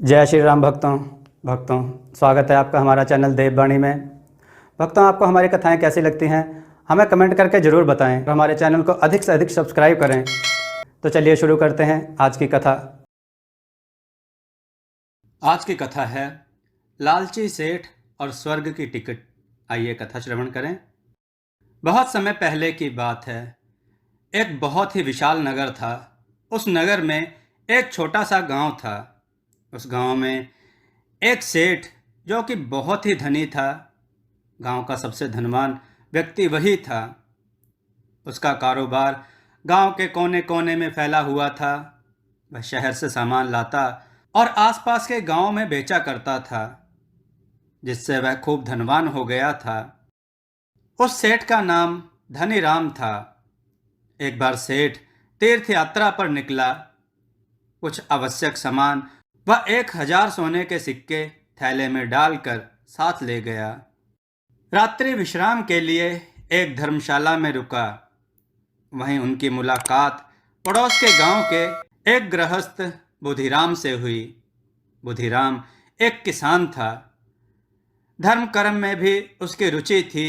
जय श्री राम भक्तों भक्तों स्वागत है आपका हमारा चैनल देववाणी में। भक्तों, आपको हमारी कथाएं कैसी लगती हैं हमें कमेंट करके ज़रूर बताएं और हमारे चैनल को अधिक से अधिक सब्सक्राइब करें। तो चलिए शुरू करते हैं आज की कथा। आज की कथा है लालची सेठ और स्वर्ग की टिकट। आइए कथा श्रवण करें। बहुत समय पहले की बात है। एक बहुत ही विशाल नगर था। उस नगर में एक छोटा सा गांव था। उस गांव में एक सेठ जो कि बहुत ही धनी था। गांव का सबसे धनवान व्यक्ति वही था। उसका कारोबार गांव के कोने कोने में फैला हुआ था। वह शहर से सामान लाता और आसपास के गांव में बेचा करता था, जिससे वह खूब धनवान हो गया था। उस सेठ का नाम धनीराम था। एक बार सेठ तीर्थ यात्रा पर निकला। कुछ आवश्यक सामान वह 1,000 सोने के सिक्के थैले में डालकर साथ ले गया। रात्रि विश्राम के लिए एक धर्मशाला में रुका। वहीं उनकी मुलाकात पड़ोस के गांव के एक गृहस्थ बुधिराम से हुई। बुधिराम एक किसान था। धर्म कर्म में भी उसकी रुचि थी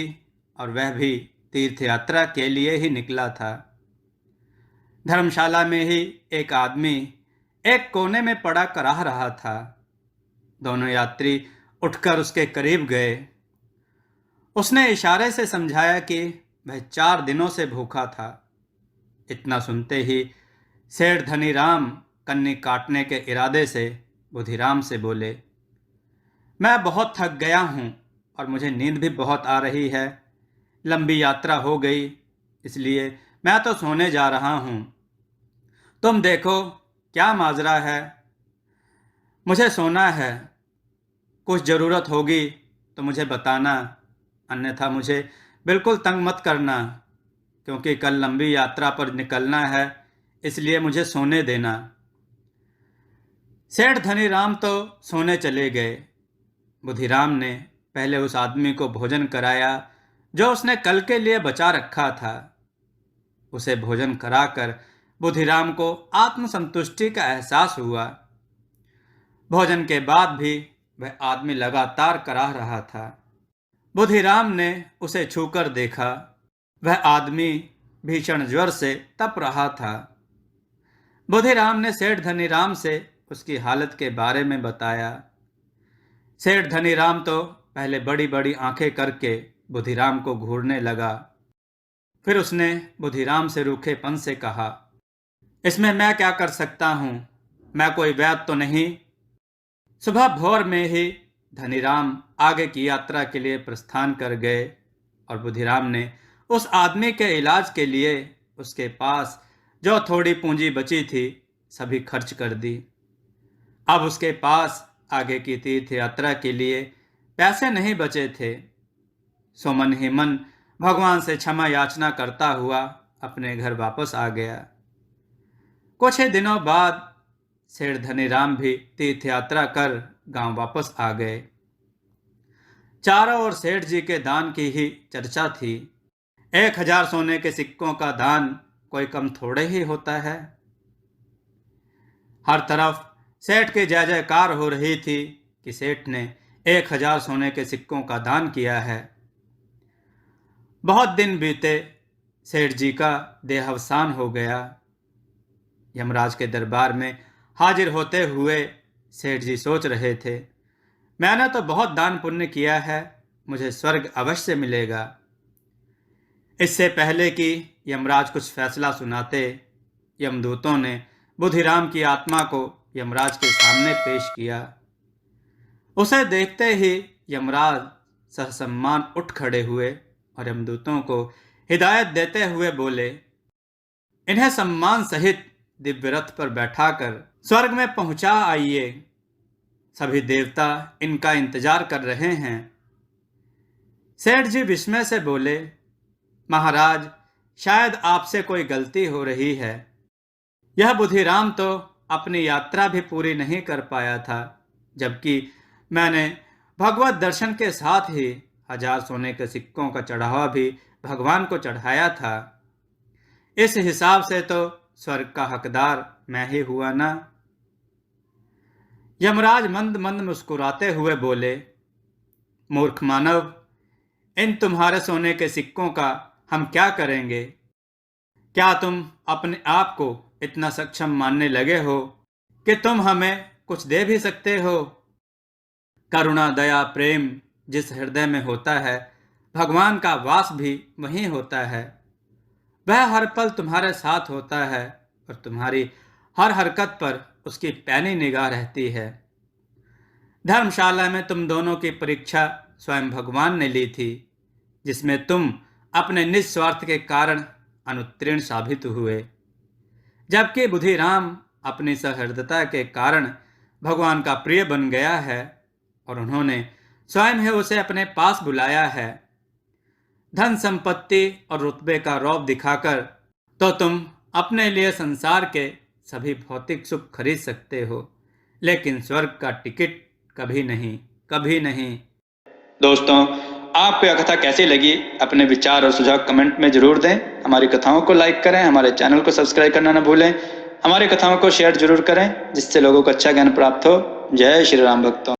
और वह भी तीर्थ यात्रा के लिए ही निकला था। धर्मशाला में ही एक आदमी एक कोने में पड़ा कराह रहा था। दोनों यात्री उठकर उसके करीब गए। उसने इशारे से समझाया कि वह 4 दिनों से भूखा था। इतना सुनते ही सेठ धनीराम कन्नी काटने के इरादे से बुधिराम से बोले, मैं बहुत थक गया हूँ और मुझे नींद भी बहुत आ रही है। लंबी यात्रा हो गई, इसलिए मैं तो सोने जा रहा हूँ। तुम देखो क्या माजरा है। मुझे सोना है। कुछ ज़रूरत होगी तो मुझे बताना, अन्यथा मुझे बिल्कुल तंग मत करना, क्योंकि कल लंबी यात्रा पर निकलना है, इसलिए मुझे सोने देना। सेठ धनीराम तो सोने चले गए। बुधिराम ने पहले उस आदमी को भोजन कराया जो उसने कल के लिए बचा रखा था। उसे भोजन कराकर बुधिराम को आत्मसंतुष्टि का एहसास हुआ। भोजन के बाद भी वह आदमी लगातार कराह रहा था। बुधिराम ने उसे छूकर देखा। वह आदमी भीषण ज्वर से तप रहा था। बुधिराम ने सेठ धनीराम से उसकी हालत के बारे में बताया। सेठ धनीराम तो पहले बड़ी बड़ी आंखें करके बुधिराम को घूरने लगा। फिर उसने बुधिराम से रूखेपन से कहा, इसमें मैं क्या कर सकता हूं? मैं कोई वैद्य तो नहीं। सुबह भोर में ही धनीराम आगे की यात्रा के लिए प्रस्थान कर गए और बुधिराम ने उस आदमी के इलाज के लिए उसके पास जो थोड़ी पूंजी बची थी सभी खर्च कर दी। अब उसके पास आगे की तीर्थ यात्रा के लिए पैसे नहीं बचे थे। सो मन ही मन भगवान से क्षमा याचना करता हुआ अपने घर वापस आ गया। कुछ ही दिनों बाद सेठ धनीराम भी तीर्थ यात्रा कर गांव वापस आ गए। चारों ओर सेठ जी के दान की ही चर्चा थी। 1,000 सोने के सिक्कों का दान कोई कम थोड़े ही होता है। हर तरफ सेठ की जय जयकार हो रही थी कि सेठ ने 1,000 सोने के सिक्कों का दान किया है। बहुत दिन बीते। सेठ जी का देहावसान हो गया। यमराज के दरबार में हाजिर होते हुए सेठ जी सोच रहे थे, मैंने तो बहुत दान पुण्य किया है, मुझे स्वर्ग अवश्य मिलेगा। इससे पहले कि यमराज कुछ फैसला सुनाते, यमदूतों ने बुधिराम की आत्मा को यमराज के सामने पेश किया। उसे देखते ही यमराज ससम्मान उठ खड़े हुए और यमदूतों को हिदायत देते हुए बोले, इन्हें सम्मान सहित दिव्य रथ पर बैठाकर स्वर्ग में पहुंचा आइए। सभी देवता इनका इंतजार कर रहे हैं। सेठ जी विस्मय से बोले, महाराज, शायद आपसे कोई गलती हो रही है। यह बुधिराम तो अपनी यात्रा भी पूरी नहीं कर पाया था, जबकि मैंने भगवत दर्शन के साथ ही 1,000 सोने के सिक्कों का चढ़ावा भी भगवान को चढ़ाया था। इस हिसाब से तो स्वर्ग का हकदार मैं ही हुआ ना। यमराज मंद मंद मुस्कुराते हुए बोले, मूर्ख मानव, इन तुम्हारे सोने के सिक्कों का हम क्या करेंगे? क्या तुम अपने आप को इतना सक्षम मानने लगे हो कि तुम हमें कुछ दे भी सकते हो? करुणा, दया, प्रेम जिस हृदय में होता है, भगवान का वास भी वहीं होता है। वह हर पल तुम्हारे साथ होता है और तुम्हारी हर हरकत पर उसकी पैनी निगाह रहती है। धर्मशाला में तुम दोनों की परीक्षा स्वयं भगवान ने ली थी, जिसमें तुम अपने निस्वार्थ के कारण अनुत्तीर्ण साबित हुए, जबकि बुधिराम अपनी सहृदयता के कारण भगवान का प्रिय बन गया है और उन्होंने स्वयं ही उसे अपने पास बुलाया है। धन संपत्ति और रुतबे का रौब दिखाकर तो तुम अपने लिए संसार के सभी भौतिक सुख खरीद सकते हो, लेकिन स्वर्ग का टिकट कभी नहीं, कभी नहीं। दोस्तों, आपको यह कथा कैसी लगी? अपने विचार और सुझाव कमेंट में जरूर दें। हमारी कथाओं को लाइक करें, हमारे चैनल को सब्सक्राइब करना न भूलें। हमारी कथाओं को शेयर जरूर करें, जिससे लोगों को अच्छा ज्ञान प्राप्त हो। जय श्री राम भक्तों।